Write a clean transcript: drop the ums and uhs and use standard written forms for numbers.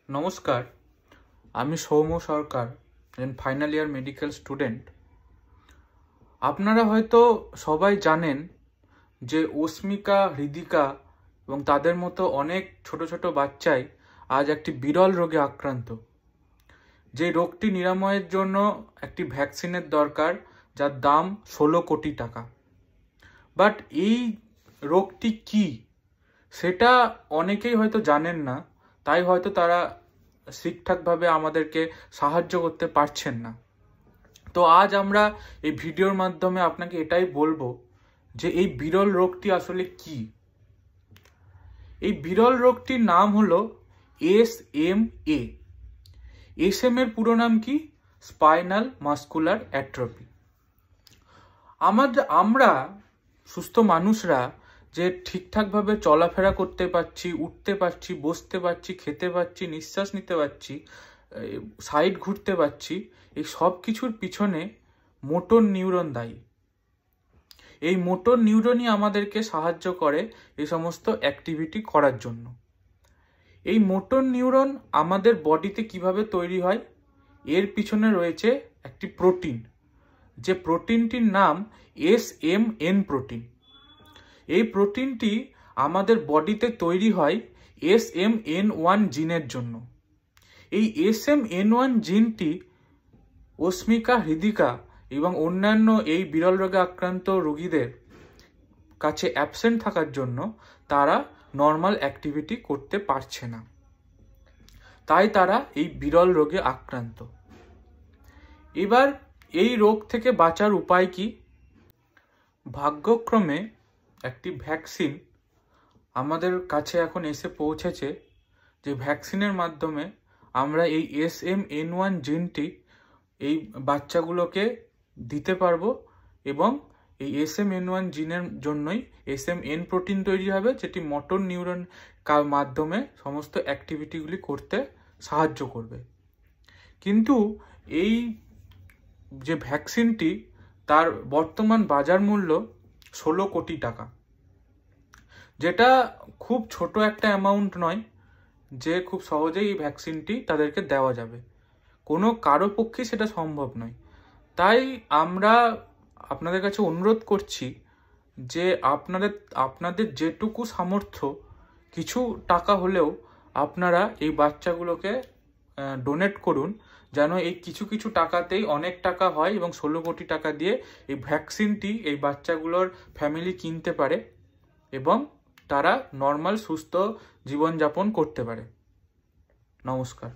নমস্কার, আমি সৌম্য সরকার, final year medical student. আপনারা হয়তো সবাই জানেন যে অস্মিকা, হৃদিকা এবং তাদের মতো অনেক ছোট ছোট বাচ্চাই আজ একটি বিরল রোগে আক্রান্ত। যে রোগটি নিরাময়ের জন্য একটি ভ্যাকসিনের দরকার, যার দাম 16 কোটি টাকা। বাট এই রোগটি কি সেটা অনেকেই হয়তো জানেন না, তাই হয়তো তারা ঠিকঠাকভাবে আমাদেরকে সাহায্য করতে পারছেন না। তো আজ আমরা এই ভিডিওর মাধ্যমে আপনাকে এটাই বলবো যে এই বিরল রোগটি আসলে কি। এই বিরল রোগটির নাম হলো SMA। SM এর পুরো নাম কি? Spinal muscular atrophy. আমরা সুস্থ মানুষরা যে ঠিকঠাকভাবে চলাফেরা করতে পারছি, উঠতে পারছি, বসতে পারছি, খেতে পারছি, নিঃশ্বাস নিতে পারছি, সাইড ঘুরতে পারছি, এই সব কিছুর পিছনে মোটর নিউরন দায়ী। এই মোটর নিউরনই আমাদেরকে সাহায্য করে এই সমস্ত অ্যাক্টিভিটি করার জন্য। এই মোটর নিউরন আমাদের বডিতে কিভাবে তৈরি হয়, এর পিছনে রয়েছে একটি প্রোটিন, যে প্রোটিনটির নাম SMN প্রোটিন। এই প্রোটিনটি আমাদের বডিতে তৈরি হয় SMN1 জিনের জন্য। এই SMN1 জিনটি অস্মিকা, হৃদিকা এবং অন্যান্য এই বিরল রোগে আক্রান্ত রোগীদের কাছে অ্যাবসেন্ট থাকার জন্য তারা নর্মাল অ্যাক্টিভিটি করতে পারছে না, তাই তারা এই বিরল রোগে আক্রান্ত। এবার এই রোগ থেকে বাঁচার উপায় কি? ভাগ্যক্রমে একটি ভ্যাকসিন আমাদের কাছে এখন এসে পৌঁছেছে, যে ভ্যাকসিনের মাধ্যমে আমরা এই SMN1 জিনটি এই বাচ্চাগুলোকে দিতে পারবো এবং এই SMN1 জিনের জন্যই SMN প্রোটিন তৈরি হবে, যেটি মোটর নিউরন মাধ্যমে সমস্ত অ্যাক্টিভিটিগুলি করতে সাহায্য করবে। কিন্তু এই যে ভ্যাকসিনটি, তার বর্তমান বাজার মূল্য 16 কোটি টাকা, যেটা খুব ছোট একটা অ্যামাউন্ট নয় যে খুব সহজেই এই ভ্যাকসিনটি তাদেরকে দেওয়া যাবে। কোনো কারো পক্ষে সেটা সম্ভব নয়। তাই আমরা আপনাদের কাছে অনুরোধ করছি যে আপনাদের যেটুকু সামর্থ্য, কিছু টাকা হলেও আপনারা এই বাচ্চাগুলোকে ডোনেট করুন, যেন এই কিছু কিছু টাকাতেই অনেক টাকা হয় এবং 16 কোটি টাকা দিয়ে এই ভ্যাকসিনটি এই বাচ্চাগুলোর ফ্যামিলি কিনতে পারে এবং তারা নর্মাল সুস্থ জীবনযাপন করতে পারে। নমস্কার।